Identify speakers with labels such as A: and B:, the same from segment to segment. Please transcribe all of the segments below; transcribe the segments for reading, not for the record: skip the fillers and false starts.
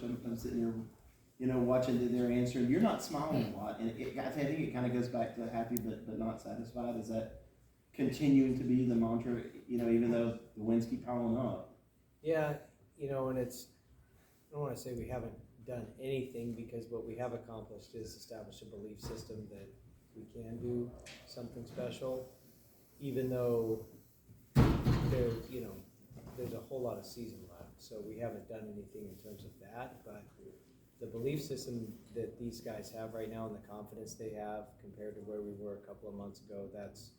A: coach. I'm sitting here, watching their answer, and you're not smiling a lot. And I think it kind of goes back to happy but not satisfied. Is that continuing to be the mantra? Even though the wins keep piling up.
B: Yeah, and it's. I don't want to say we haven't done anything, because what we have accomplished is establish a belief system that we can do something special, even though there's a whole lot of season left. So we haven't done anything in terms of that, but the belief system that these guys have right now and the confidence they have compared to where we were a couple of months ago, that's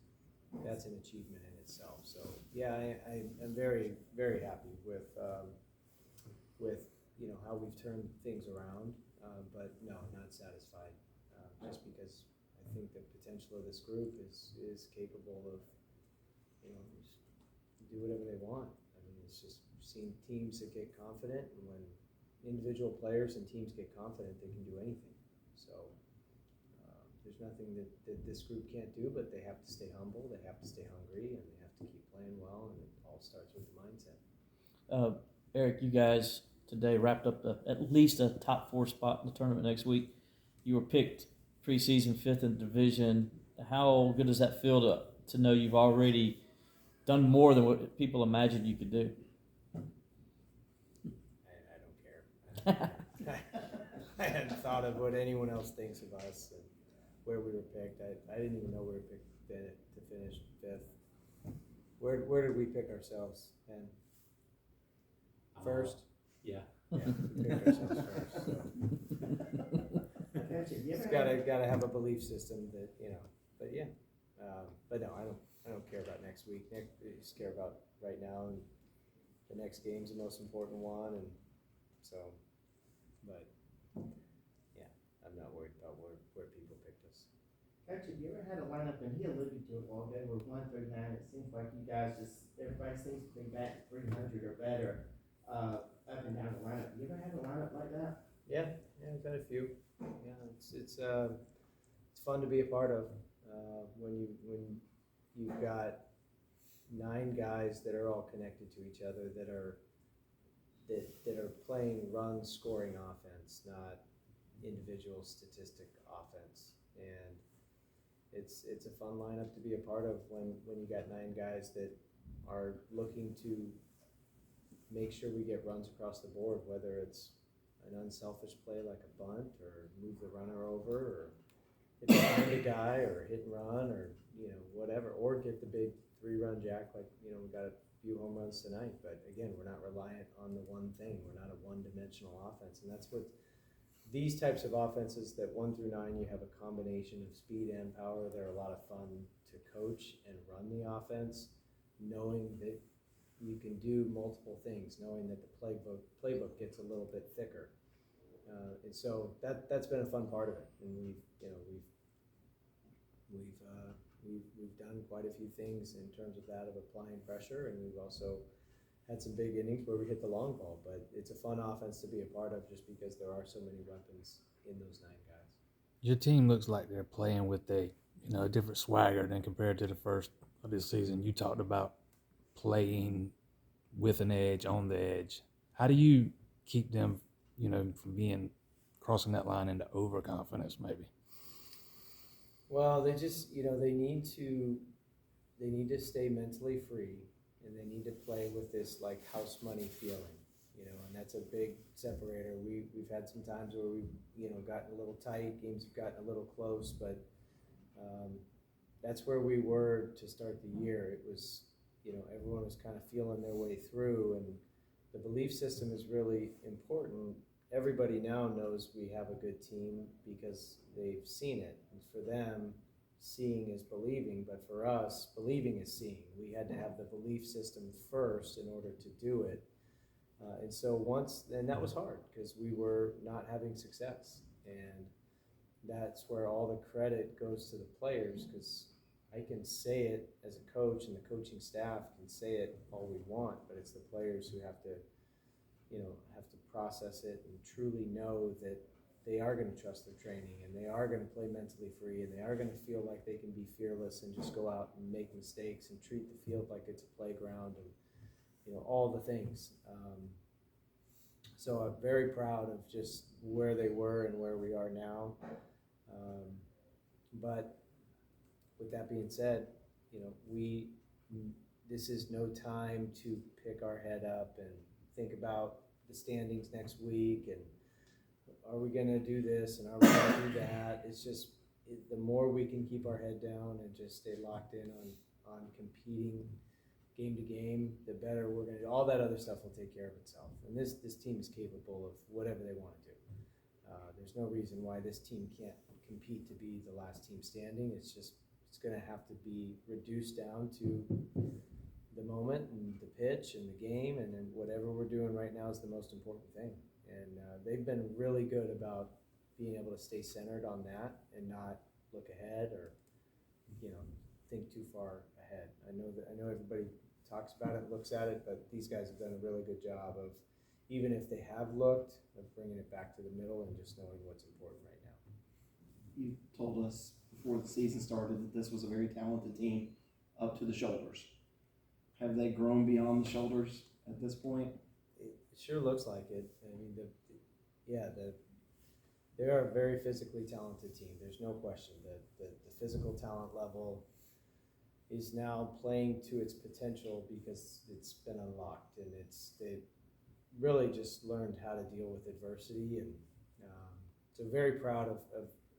B: an achievement in itself. So yeah, I'm very, very happy with how we've turned things around, but no, not satisfied, just because I think the potential of this group is capable of, just do whatever they want. I mean, it's just seeing teams that get confident, and when individual players and teams get confident, they can do anything. So there's nothing that this group can't do, but they have to stay humble, they have to stay hungry, and they have to keep playing well, and it all starts with the mindset.
C: Erik, you guys today wrapped up at least a top 4 spot in the tournament next week. You were picked preseason 5th in the division. How good does that feel to know you've already done more than what people imagined you could do?
B: I don't care. I hadn't thought of what anyone else thinks of us and where we were picked. I didn't even know we were picked to finish 5th. Where did we pick ourselves? And first?
D: Yeah.
B: Yeah, we picked ourselves first. So. It's gotta have a belief system that, but yeah. But no, I don't care about next week. I just care about right now, and the next game's the most important one, and so, but yeah, I'm not worried about where people picked us.
E: Coach, have you ever had a lineup, and he alluded to it a while ago, where 1 through 9, it seems like you guys everybody seems to be back 300 or better, up and down the lineup. You ever had a lineup like that?
B: Yeah, I've had a few. Yeah, it's fun to be a part of, when you've got 9 guys that are all connected to each other, that are playing run scoring offense, not individual statistic offense. And it's a fun lineup to be a part of when you got 9 guys that are looking to make sure we get runs across the board, whether it's an unselfish play like a bunt, or move the runner over, or hit behind a guy, or hit and run, or whatever, or get the big 3-run jack like we got a few home runs tonight. But again, we're not reliant on the one thing. We're not a one-dimensional offense, and that's what these types of offenses that 1 through 9, you have a combination of speed and power. They're a lot of fun to coach and run the offense, knowing that you can do multiple things, knowing that the playbook gets a little bit thicker, and so that's been a fun part of it. And we've done quite a few things in terms of that, of applying pressure, and we've also had some big innings where we hit the long ball. But it's a fun offense to be a part of, just because there are so many weapons in those 9 guys.
F: Your team looks like they're playing with a different swagger than compared to the first of this season. You talked about playing with an edge, on the edge. How do you keep them, from crossing that line into overconfidence, maybe?
B: Well, they just, they need to stay mentally free, and they need to play with this like house money feeling, and that's a big separator. We've had some times where we've, gotten a little tight, games have gotten a little close, but that's where we were to start the year. It was, everyone was kind of feeling their way through, and the belief system is really important. Everybody now knows we have a good team because they've seen it. And for them, seeing is believing, but for us, believing is seeing. We had to have the belief system first in order to do it. And that was hard because we were not having success. And that's where all the credit goes to the players, because I can say it as a coach, and the coaching staff can say it all we want, but it's the players who have to process it and truly know that they are going to trust their training, and they are going to play mentally free, and they are going to feel like they can be fearless and just go out and make mistakes and treat the field like it's a playground, and all the things. So I'm very proud of just where they were and where we are now. But with that being said, you know, this is no time to pick our head up and think about the standings next week and are we gonna do this and are we gonna do that? It's just, the more we can keep our head down and just stay locked in on competing game to game, the better we're gonna do. All that other stuff will take care of itself. And this team is capable of whatever they wanna do. There's no reason why this team can't compete to be the last team standing. It's just, it's gonna have to be reduced down to the moment and the pitch and the game, and then whatever we're doing right now is the most important thing. And they've been really good about being able to stay centered on that and not look ahead or, you know, think too far ahead. I know everybody talks about it, looks at it, but these guys have done a really good job of, even if they have looked, of bringing it back to the middle and just knowing what's important right now.
A: You told us before the season started that this was a very talented team up to the shoulders. Have they grown beyond the shoulders at this point?
B: It sure looks like it. I mean, they are a very physically talented team. There's no question that the physical talent level is now playing to its potential because it's been unlocked, and they really just learned how to deal with adversity, and so very proud of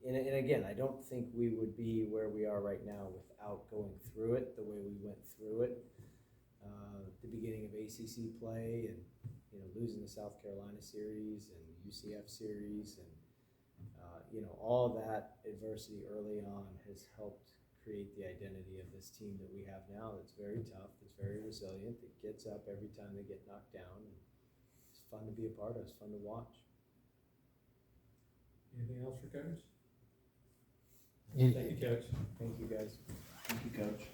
B: and again, I don't think we would be where we are right now without going through it the way we went through it. The beginning of ACC play, and you know, losing the South Carolina series and UCF series, and you know, all that adversity early on has helped create the identity of this team that we have now. That's very tough. It's very resilient. It gets up every time they get knocked down. And it's fun to be a part of. It's fun to watch.
D: Anything else for Coach?
F: Any-
D: Thank you, Coach.
B: Thank you, guys.
A: Thank you, Coach.